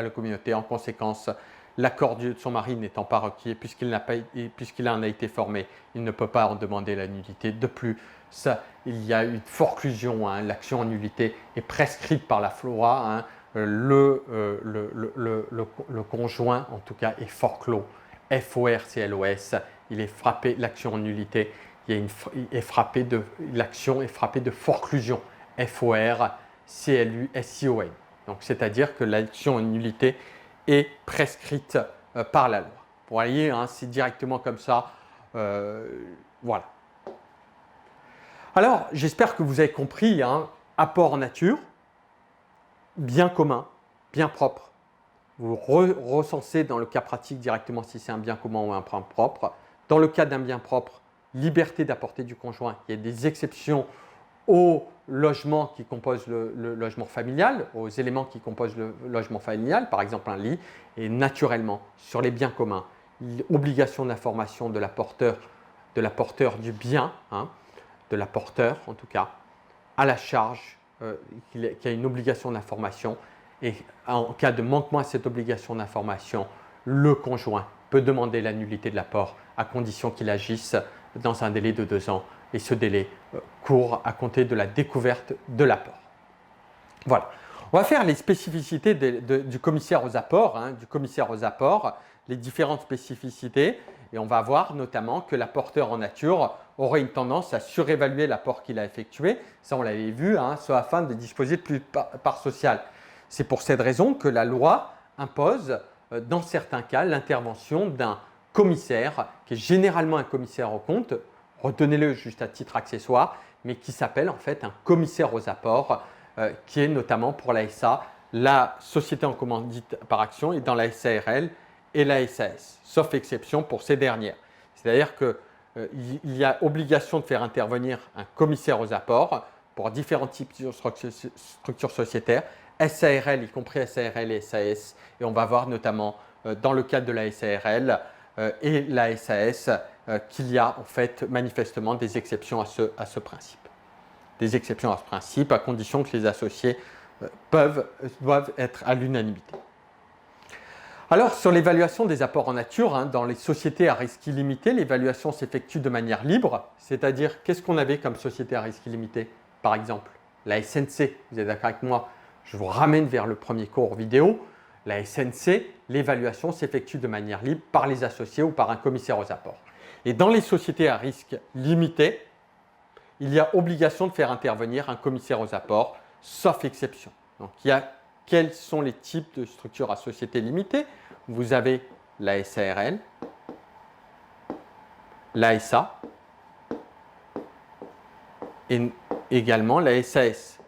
la communauté. En conséquence, l'accord de son mari n'étant pas requis, puisqu'il en a été formé, il ne peut pas en demander la nullité. De plus, il y a une forclusion, l'action en nullité est prescrite par la loi. Le conjoint, en tout cas, est forclos, FORCLOS, il est frappé, l'action en nullité, l'action est frappée de forclusion, FORCLUSION. Donc, c'est-à-dire que l'action en nullité est prescrite par la loi. Vous voyez, c'est directement comme ça. Voilà. Alors, j'espère que vous avez compris, apport en nature, bien commun, bien propre. Vous recensez dans le cas pratique directement si c'est un bien commun ou un bien propre. Dans le cas d'un bien propre, liberté d'apporter du conjoint. Il y a des exceptions aux logements qui composent le logement familial, aux éléments qui composent le logement familial, par exemple un lit. Et naturellement, sur les biens communs, obligation d'information de l'apporteur du bien, de l'apporteur en tout cas, à la charge, qu'il y a une obligation d'information. Et en cas de manquement à cette obligation d'information, le conjoint peut demander la nullité de l'apport à condition qu'il agisse dans un délai de 2 ans. Et ce délai court à compter de la découverte de l'apport. Voilà. On va faire les spécificités du commissaire aux apports, les différentes spécificités. Et on va voir notamment que l'apporteur en nature aurait une tendance à surévaluer l'apport qu'il a effectué. Ça, on l'avait vu, soit afin de disposer de plus de parts sociales. C'est pour cette raison que la loi impose, dans certains cas, l'intervention d'un commissaire, qui est généralement un commissaire aux comptes, retenez-le juste à titre accessoire, mais qui s'appelle en fait un commissaire aux apports, qui est notamment pour la SA, la société en commandite par action, et dans la SARL et la SAS, sauf exception pour ces dernières. C'est-à-dire qu'il y a obligation de faire intervenir un commissaire aux apports pour différents types de structures sociétaires, SARL, y compris SARL et SAS, et on va voir notamment dans le cadre de la SARL et la SAS qu'il y a en fait manifestement des exceptions à ce principe. Des exceptions à ce principe à condition que les associés doivent être à l'unanimité. Alors, sur l'évaluation des apports en nature, dans les sociétés à risque illimité, l'évaluation s'effectue de manière libre, c'est-à-dire qu'est-ce qu'on avait comme société à risque illimité? Par exemple, la SNC, vous êtes d'accord avec moi? Je vous ramène vers le premier cours vidéo. La SNC, l'évaluation s'effectue de manière libre par les associés ou par un commissaire aux apports. Et dans les sociétés à risque limité, il y a obligation de faire intervenir un commissaire aux apports, sauf exception. Donc, quels sont les types de structures à société limitée? Vous avez la SARL, la SA et également la SAS.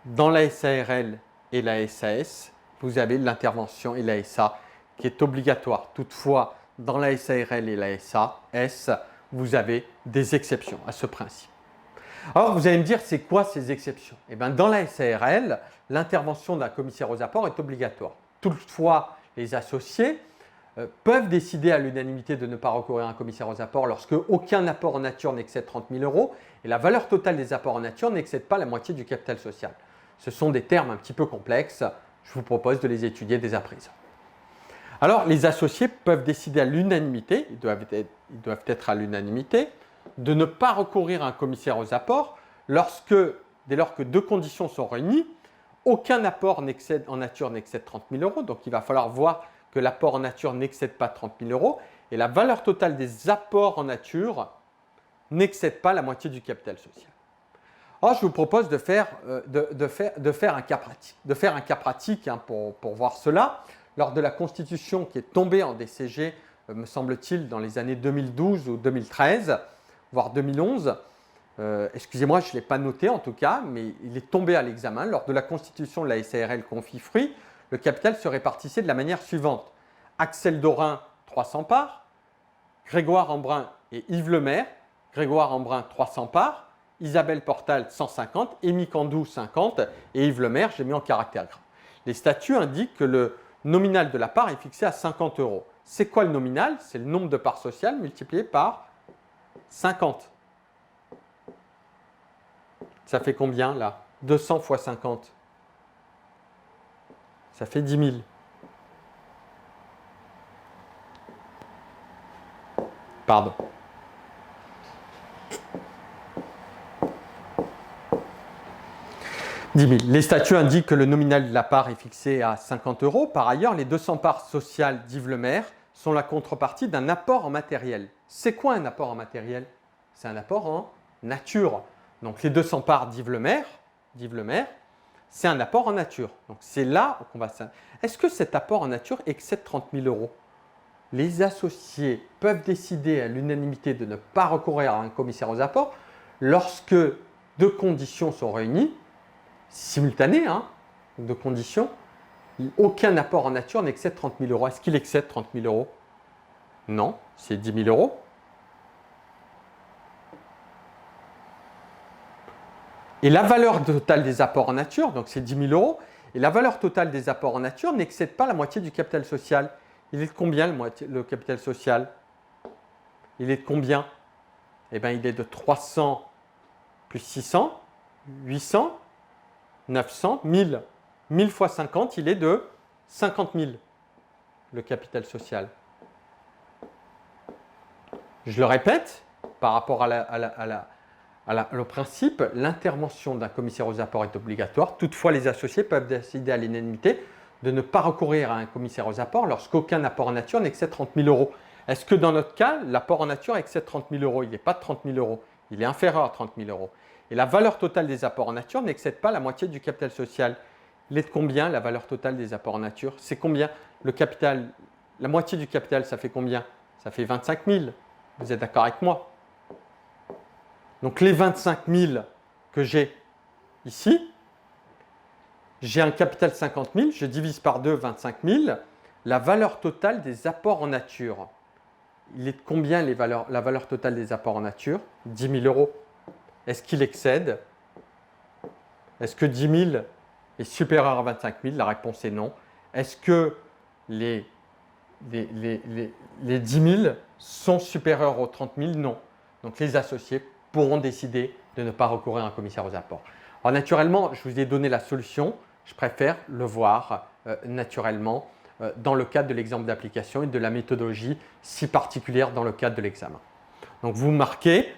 Dans la SARL et la SAS, vous avez l'intervention et la SA qui est obligatoire. Toutefois, dans la SARL et la SAS, vous avez des exceptions à ce principe. Alors, vous allez me dire, c'est quoi ces exceptions? Eh bien, dans la SARL, l'intervention d'un commissaire aux apports est obligatoire. Toutefois, les associés peuvent décider à l'unanimité de ne pas recourir à un commissaire aux apports lorsque aucun apport en nature n'excède 30 000 € et la valeur totale des apports en nature n'excède pas la moitié du capital social. Ce sont des termes un petit peu complexes. Je vous propose de les étudier dès à présent. Alors, les associés peuvent décider à l'unanimité, ils doivent être à l'unanimité, de ne pas recourir à un commissaire aux apports dès lors que deux conditions sont réunies. Aucun apport en nature n'excède 30 000 €, donc il va falloir voir que l'apport en nature n'excède pas 30 000 € et la valeur totale des apports en nature n'excède pas la moitié du capital social. Alors, je vous propose de faire un cas pratique, pour voir cela. Lors de la constitution qui est tombée en DCG, me semble-t-il, dans les années 2012 ou 2013, voire 2011, excusez-moi, je ne l'ai pas noté en tout cas, mais il est tombé à l'examen. Lors de la constitution de la SARL Confi-Fruit, le capital se répartissait de la manière suivante. Axel Dorin, 300 parts, Grégoire Embrun et Yves Lemaire, Grégoire Embrun, 300 parts, Isabelle Portal, 150, Émy Candou, 50 et Yves Lemaire, j'ai mis en caractère gras. Les statuts indiquent que le nominal de la part est fixé à 50 €. C'est quoi le nominal? C'est le nombre de parts sociales multiplié par 50. Ça fait combien là? 200 fois 50. Ça fait 10 000. Pardon. Les statuts indiquent que le nominal de la part est fixé à 50 €. Par ailleurs, les 200 parts sociales d'Yves Lemaire sont la contrepartie d'un apport en matériel. C'est quoi un apport en matériel? C'est un apport en nature. Donc les 200 parts d'Yves Lemaire, c'est un apport en nature. Donc c'est là qu'on va... Est-ce que cet apport en nature excède 30 000 €? Les associés peuvent décider à l'unanimité de ne pas recourir à un commissaire aux apports lorsque deux conditions sont réunies, simultanées, deux conditions. Aucun apport en nature n'excède 30 000 €. Est-ce qu'il excède 30 000 €? Non, c'est 10 000 €. Et la valeur totale des apports en nature, donc c'est 10 000 €, et la valeur totale des apports en nature n'excède pas la moitié du capital social. Il est de combien le capital social? Il est de combien? Eh bien, il est de 300 plus 600, 800, 900, 1000. 1000 fois 50, il est de 50 000, le capital social. Je le répète, par rapport au principe, l'intervention d'un commissaire aux apports est obligatoire. Toutefois, les associés peuvent décider à l'unanimité de ne pas recourir à un commissaire aux apports lorsqu'aucun apport en nature n'excède 30 000 €. Est-ce que dans notre cas, l'apport en nature excède 30 000 €? Il n'est pas de 30 000 €, il est inférieur à 30 000 €. Et la valeur totale des apports en nature n'excède pas la moitié du capital social. Il est de combien la valeur totale des apports en nature? C'est combien le capital? La moitié du capital, ça fait combien? Ça fait 25 000. Vous êtes d'accord avec moi? Donc les 25 000 que j'ai ici, j'ai un capital 50 000, je divise par 2 25 000. La valeur totale des apports en nature, il est de combien la valeur totale des apports en nature? 10 000 euros. Est-ce qu'il excède? Est-ce que 10 000 est supérieur à 25 000? La réponse est non. Est-ce que les 10 000 sont supérieurs aux 30 000? Non. Donc les associés pourront décider de ne pas recourir à un commissaire aux apports. Alors naturellement, je vous ai donné la solution. Je préfère le voir naturellement dans le cadre de l'exemple d'application et de la méthodologie si particulière dans le cadre de l'examen. Donc vous marquez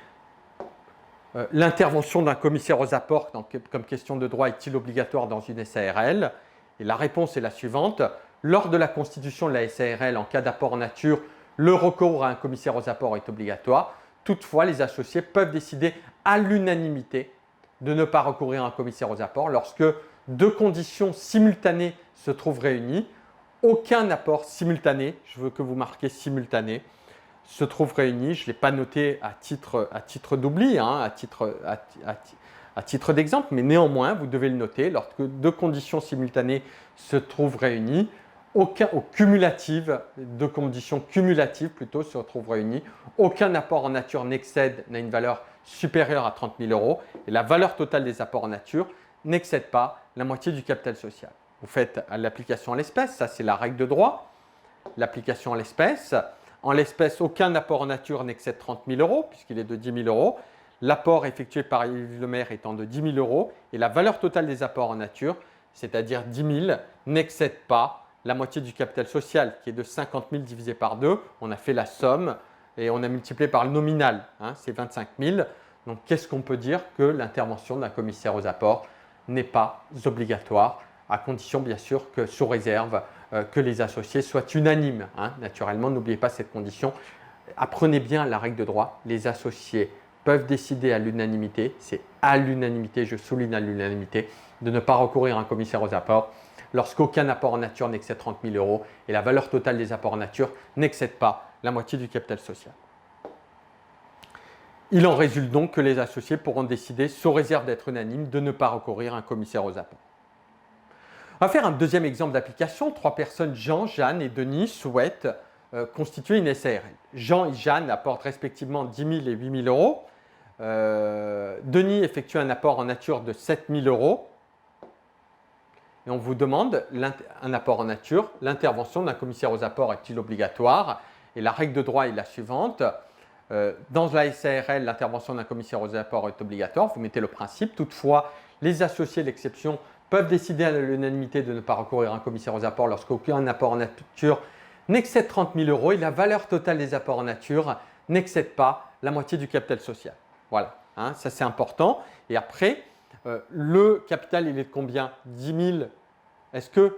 l'intervention d'un commissaire aux apports comme question de droit est-il obligatoire dans une SARL? Et la réponse est la suivante. Lors de la constitution de la SARL, en cas d'apport en nature, le recours à un commissaire aux apports est obligatoire. Toutefois, les associés peuvent décider à l'unanimité de ne pas recourir à un commissaire aux apports lorsque deux conditions simultanées se trouvent réunies. Aucun apport simultané, je veux que vous marquiez simultané, se trouve réuni. Je ne l'ai pas noté à titre d'oubli, hein, à titre d'exemple, mais néanmoins, vous devez le noter. Lorsque deux conditions simultanées se trouvent réunies, deux conditions cumulatives plutôt se trouvent réunies, aucun apport en nature n'a une valeur supérieure à 30 000 euros et la valeur totale des apports en nature n'excède pas la moitié du capital social. Vous faites l'application en l'espèce, ça c'est la règle de droit, l'application en l'espèce. En l'espèce, aucun apport en nature n'excède 30 000 euros puisqu'il est de 10 000 euros. L'apport effectué par Yves Lemaire étant de 10 000 euros et la valeur totale des apports en nature, c'est-à-dire 10 000, n'excède pas la moitié du capital social qui est de 50 000 divisé par 2. On a fait la somme et on a multiplié par le nominal, hein, c'est 25 000. Donc qu'est-ce qu'on peut dire? Que l'intervention d'un commissaire aux apports n'est pas obligatoire, à condition bien sûr que sous réserve que les associés soient unanimes. Hein. Naturellement, n'oubliez pas cette condition. Apprenez bien la règle de droit. Les associés peuvent décider à l'unanimité, c'est à l'unanimité, je souligne à l'unanimité, de ne pas recourir à un commissaire aux apports lorsqu'aucun apport en nature n'excède 30 000 euros et la valeur totale des apports en nature n'excède pas la moitié du capital social. Il en résulte donc que les associés pourront décider, sous réserve d'être unanimes, de ne pas recourir à un commissaire aux apports. On va faire un deuxième exemple d'application. 3 personnes, Jean, Jeanne et Denis, souhaitent constituer une SARL. Jean et Jeanne apportent respectivement 10 000 et 8 000 euros. Denis effectue un apport en nature de 7 000 euros. Et on vous demande un apport en nature. L'intervention d'un commissaire aux apports est-il obligatoire? Et la règle de droit est la suivante. Dans la SARL, l'intervention d'un commissaire aux apports est obligatoire. Vous mettez le principe. Toutefois, les associés d'exception peuvent décider à l'unanimité de ne pas recourir à un commissaire aux apports lorsqu'aucun apport en nature n'excède 30 000 euros et la valeur totale des apports en nature n'excède pas la moitié du capital social. Voilà, hein, ça c'est important. Et après, le capital, il est de combien? 10 000. Est-ce que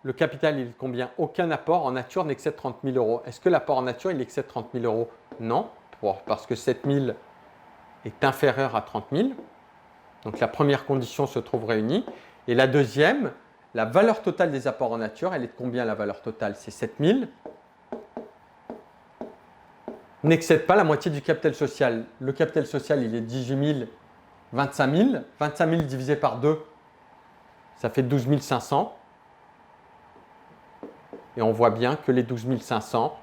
le capital, il est de combien? Aucun apport en nature n'excède 30 000 euros. Est-ce que l'apport en nature, il excède 30 000 euros? Non, parce que 7 000 est inférieur à 30 000. Donc la première condition se trouve réunie. Et la deuxième, la valeur totale des apports en nature, elle est de combien la valeur totale? C'est 7 000. N'excède pas la moitié du capital social. Le capital social, il est 18 000, 25 000. 25 000 divisé par 2, ça fait 12 500. Et on voit bien que les 12 500,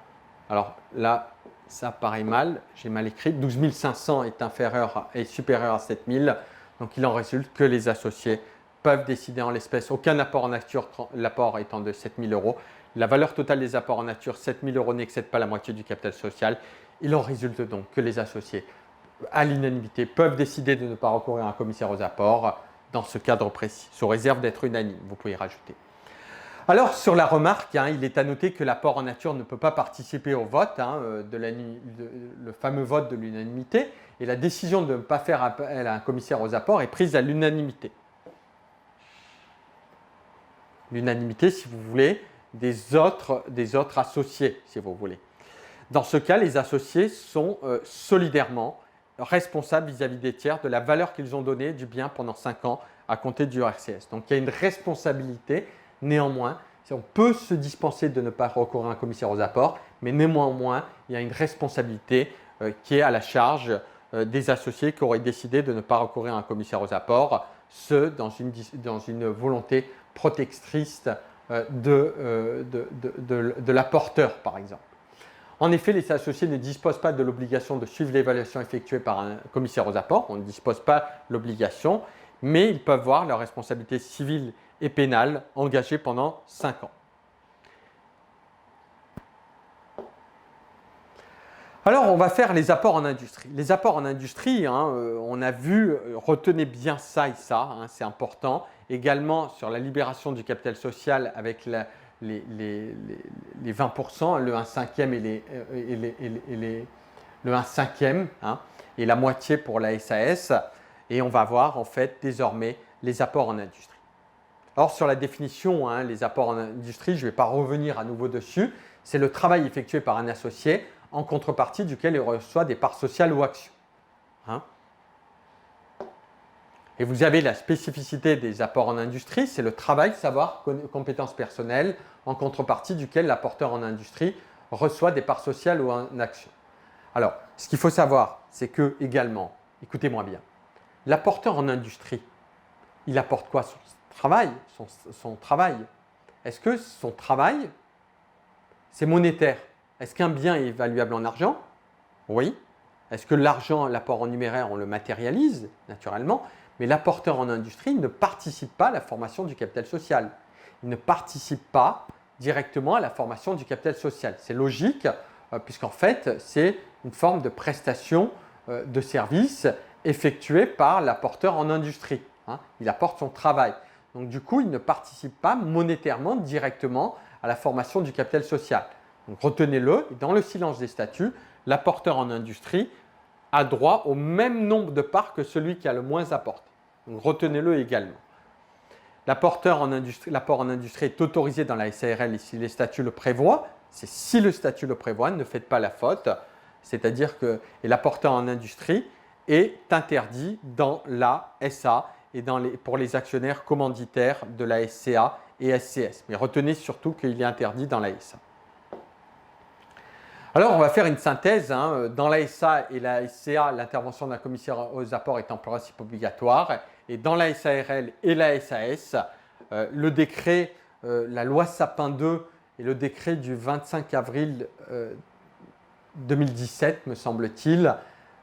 alors là, ça paraît mal, j'ai mal écrit. 12 500 est supérieur à 7 000. Donc, il en résulte que les associés peuvent décider en l'espèce aucun apport en nature, l'apport étant de 7 000 euros. La valeur totale des apports en nature, 7 000 euros, n'excède pas la moitié du capital social. Il en résulte donc que les associés, à l'unanimité, peuvent décider de ne pas recourir à un commissaire aux apports dans ce cadre précis, sous réserve d'être unanime. Vous pouvez y rajouter. Alors, sur la remarque, hein, il est à noter que l'apport en nature ne peut pas participer au vote, hein, le fameux vote de l'unanimité, et la décision de ne pas faire appel à un commissaire aux apports est prise à l'unanimité. L'unanimité, si vous voulez, des autres associés, si vous voulez. Dans ce cas, les associés sont solidairement responsables vis-à-vis des tiers de la valeur qu'ils ont donnée du bien pendant 5 ans à compter du RCS. Donc, il y a une responsabilité. Néanmoins, on peut se dispenser de ne pas recourir à un commissaire aux apports, mais néanmoins, il y a une responsabilité qui est à la charge des associés qui auraient décidé de ne pas recourir à un commissaire aux apports, ce dans une volonté protectrice de l'apporteur, par exemple. En effet, les associés ne disposent pas de l'obligation de suivre l'évaluation effectuée par un commissaire aux apports, on ne dispose pas de l'obligation, mais ils peuvent voir leur responsabilité civile et pénale engagée pendant 5 ans. Alors, on va faire les apports en industrie. Les apports en industrie, on a vu, retenez bien ça et ça, c'est important. Également sur la libération du capital social avec les 20%, le 1/5 le 1/5 et la moitié pour la SAS. Et on va voir en fait désormais les apports en industrie. Alors sur la définition, les apports en industrie, je ne vais pas revenir à nouveau dessus. C'est le travail effectué par un associé en contrepartie duquel il reçoit des parts sociales ou actions. Et vous avez la spécificité des apports en industrie, c'est le travail, savoir, compétences personnelles, en contrepartie duquel l'apporteur en industrie reçoit des parts sociales ou en actions. Alors, ce qu'il faut savoir, c'est que également, écoutez-moi bien, l'apporteur en industrie, il apporte quoi? Son travail, son travail. Est-ce que son travail, c'est monétaire? Est-ce qu'un bien est évaluable en argent? Oui. Est-ce que l'argent, l'apport en numéraire, on le matérialise? Naturellement. Mais l'apporteur en industrie ne participe pas à la formation du capital social. Il ne participe pas directement à la formation du capital social. C'est logique, puisqu'en fait, c'est une forme de prestation de service effectuée par l'apporteur en industrie. Il apporte son travail. Donc du coup, il ne participe pas monétairement directement à la formation du capital social. Donc retenez-le, dans le silence des statuts, l'apporteur en industrie a droit au même nombre de parts que celui qui a le moins apporté. Donc retenez-le également. L'apport en industrie est autorisé dans la SARL et si les statuts le prévoient. C'est si le statut le prévoit, ne faites pas la faute. C'est-à-dire que l'apporteur en industrie est interdit dans la SA et pour les actionnaires commanditaires de la SCA et SCS. Mais retenez surtout qu'il est interdit dans la SA. Alors, on va faire une synthèse. Dans la SA et la SCA, l'intervention d'un commissaire aux apports est en principe obligatoire. Et dans la SARL et la SAS, le décret, la loi Sapin 2 et le décret du 25 avril 2017, me semble-t-il,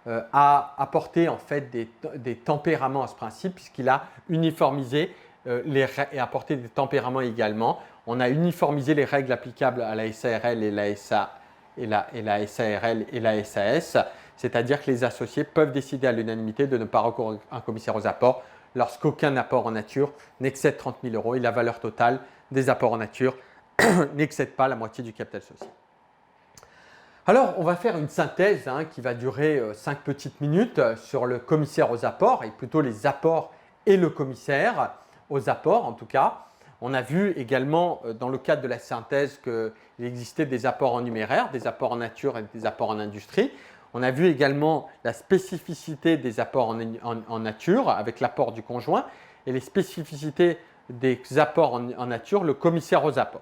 a apporté en fait des tempéraments à ce principe puisqu'il a uniformisé et apporté des tempéraments également. On a uniformisé les règles applicables à la SARL et la SA et la SARL et la SAS, c'est-à-dire que les associés peuvent décider à l'unanimité de ne pas recourir à un commissaire aux apports lorsqu'aucun apport en nature n'excède 30 000 € et la valeur totale des apports en nature n'excède pas la moitié du capital social. Alors, on va faire une synthèse qui va durer 5 petites minutes sur le commissaire aux apports et plutôt les apports et le commissaire aux apports en tout cas. On a vu également dans le cadre de la synthèse qu'il existait des apports en numéraire, des apports en nature et des apports en industrie. On a vu également la spécificité des apports en nature avec l'apport du conjoint et les spécificités des apports en nature, le commissaire aux apports.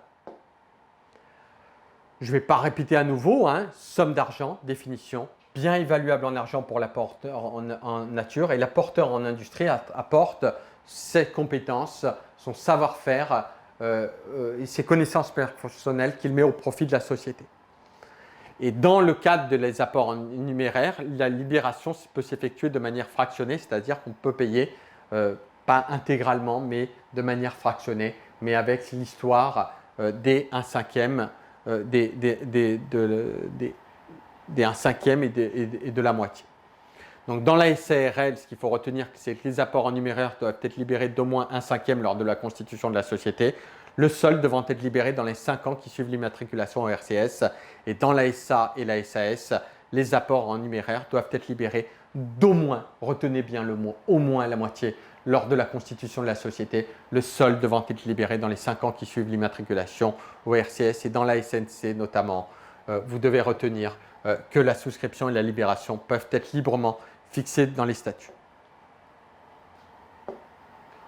Je ne vais pas répéter à nouveau, somme d'argent, définition, bien évaluable en argent pour l'apporteur en nature et l'apporteur en industrie apporte ses compétences, son savoir-faire et ses connaissances personnelles qu'il met au profit de la société. Et dans le cadre des apports en numéraire, la libération peut s'effectuer de manière fractionnée, c'est-à-dire qu'on peut payer, pas intégralement, mais de manière fractionnée, mais avec l'histoire des 1/5 des 1/5 et de la moitié. Donc dans la SARL, ce qu'il faut retenir, c'est que les apports en numéraire doivent être libérés d'au moins 1/5 lors de la constitution de la société, le solde devant être libéré dans les 5 ans qui suivent l'immatriculation au RCS. Et dans la SA et la SAS, les apports en numéraire doivent être libérés d'au moins, retenez bien le mot, au moins la moitié lors de la constitution de la société, le solde devant être libéré dans les 5 ans qui suivent l'immatriculation au RCS et dans la SNC notamment. Vous devez retenir que la souscription et la libération peuvent être librement fixées dans les statuts.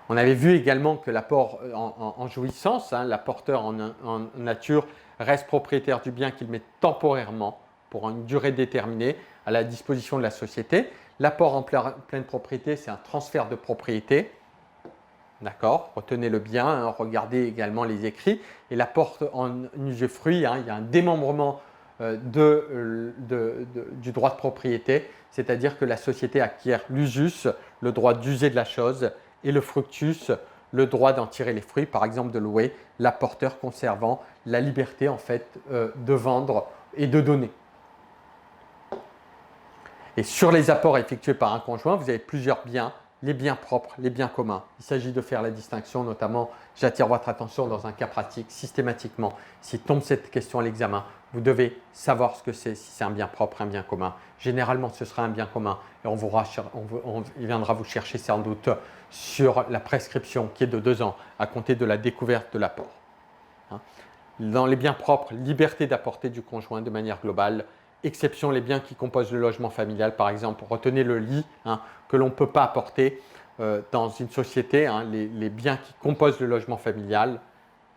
On avait vu également que l'apport en jouissance, l'apporteur en nature reste propriétaire du bien qu'il met temporairement pour une durée déterminée à la disposition de la société. L'apport en pleine propriété, c'est un transfert de propriété. D'accord, retenez-le bien, hein, regardez également les écrits. Et l'apport en usufruit, hein, il y a un démembrement du droit de propriété, c'est-à-dire que la société acquiert l'usus, le droit d'user de la chose, et le fructus, le droit d'en tirer les fruits, par exemple de louer, l'apporteur conservant la liberté en fait de vendre et de donner. Et sur les apports effectués par un conjoint, vous avez plusieurs biens, les biens propres, les biens communs. Il s'agit de faire la distinction, notamment, j'attire votre attention dans un cas pratique, systématiquement. Si tombe cette question à l'examen, vous devez savoir ce que c'est, si c'est un bien propre, un bien commun. Généralement, ce sera un bien commun et il viendra vous chercher sans doute sur la prescription qui est de 2 ans à compter de la découverte de l'apport. Dans les biens propres, liberté d'apporter du conjoint de manière globale. Exception les biens qui composent le logement familial, par exemple, retenez le lit que l'on ne peut pas apporter dans une société, les biens qui composent le logement familial,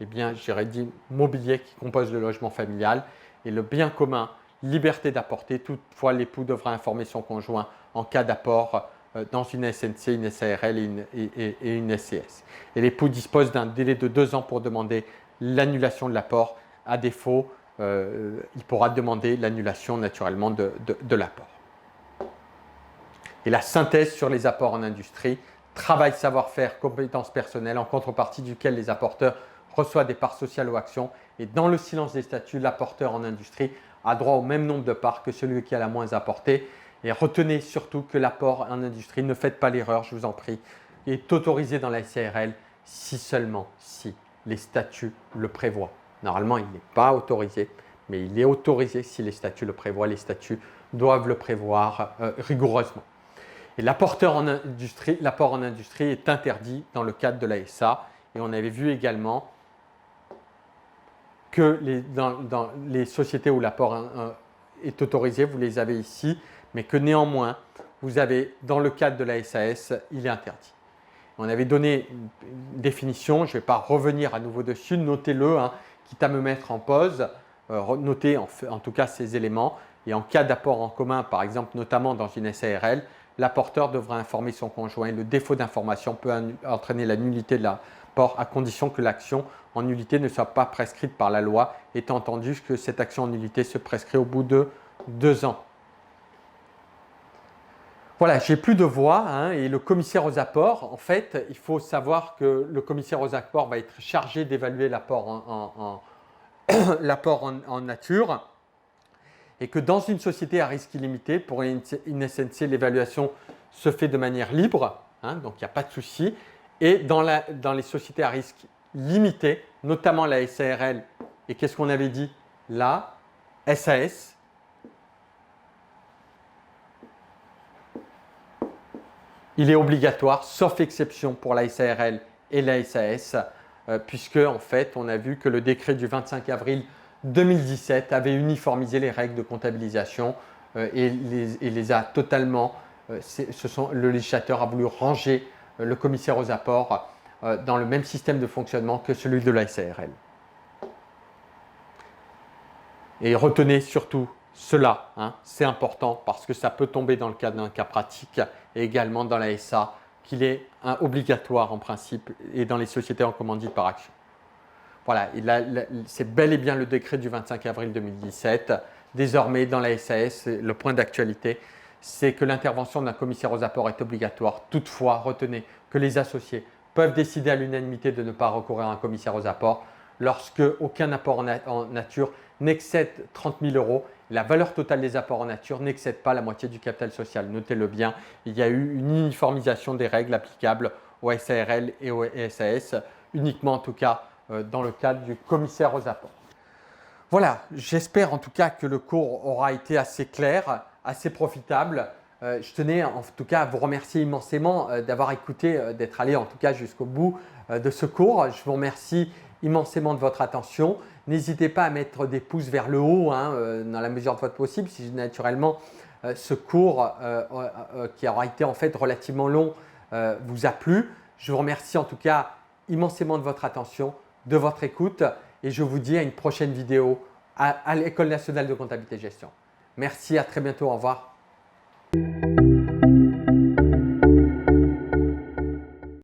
les biens, j'irais dire, mobiliers qui composent le logement familial, et le bien commun, liberté d'apporter. Toutefois, l'époux devra informer son conjoint en cas d'apport dans une SNC, une SARL et une SCS. Et l'époux dispose d'un délai de 2 ans pour demander l'annulation de l'apport. À défaut, il pourra demander l'annulation naturellement de l'apport. Et la synthèse sur les apports en industrie, travail, savoir-faire, compétences personnelles, en contrepartie duquel les apporteurs reçoivent des parts sociales ou actions. Et dans le silence des statuts, l'apporteur en industrie a droit au même nombre de parts que celui qui a la moins apportée. Et retenez surtout que l'apport en industrie, ne faites pas l'erreur, je vous en prie, est autorisé dans la SARL si seulement si les statuts le prévoient. Normalement, il n'est pas autorisé, mais il est autorisé si les statuts le prévoient. Les statuts doivent le prévoir rigoureusement. Et l'apport en industrie est interdit dans le cadre de la SA. Et on avait vu également que dans les sociétés où l'apport est autorisé, vous les avez ici, mais que néanmoins, vous avez dans le cadre de la SAS, il est interdit. On avait donné une définition, je ne vais pas revenir à nouveau dessus, notez-le, quitte à me mettre en pause, notez en tout cas ces éléments. Et en cas d'apport en commun, par exemple, notamment dans une SARL, l'apporteur devra informer son conjoint. Le défaut d'information peut entraîner la nullité de l'apport à condition que l'action en nullité ne soit pas prescrite par la loi, étant entendu que cette action en nullité se prescrit au bout de 2 ans. Voilà, j'ai plus de voix et le commissaire aux apports, en fait, il faut savoir que le commissaire aux apports va être chargé d'évaluer l'apport en nature et que dans une société à risque illimité, pour une SNC, l'évaluation se fait de manière libre, donc il n'y a pas de souci. Et dans les sociétés à risque limité, notamment la SARL et qu'est-ce qu'on avait dit? La SAS, il est obligatoire, sauf exception pour la SARL et la SAS, puisque en fait, on a vu que le décret du 25 avril 2017 avait uniformisé les règles de comptabilisation et les a totalement, le législateur a voulu ranger le commissaire aux apports dans le même système de fonctionnement que celui de la SARL. Et retenez surtout cela, c'est important parce que ça peut tomber dans le cadre d'un cas pratique et également dans la SA qu'il est obligatoire en principe et dans les sociétés en commandite par action. Voilà, c'est bel et bien le décret du 25 avril 2017. Désormais, dans la SAS, le point d'actualité, c'est que l'intervention d'un commissaire aux apports est obligatoire. Toutefois, retenez que les associés peuvent décider à l'unanimité de ne pas recourir à un commissaire aux apports lorsque aucun apport en nature n'excède 30 000 €. La valeur totale des apports en nature n'excède pas la moitié du capital social. Notez-le bien, il y a eu une uniformisation des règles applicables aux SARL et aux SAS, uniquement en tout cas dans le cadre du commissaire aux apports. Voilà, j'espère en tout cas que le cours aura été assez clair, assez profitable. Je tenais en tout cas à vous remercier immensément d'avoir écouté, d'être allé en tout cas jusqu'au bout de ce cours. Je vous remercie immensément de votre attention. N'hésitez pas à mettre des pouces vers le haut dans la mesure de votre possible si naturellement ce cours qui aura été en fait relativement long vous a plu. Je vous remercie en tout cas immensément de votre attention, de votre écoute et je vous dis à une prochaine vidéo à l'École nationale de comptabilité et gestion. Merci, à très bientôt, au revoir.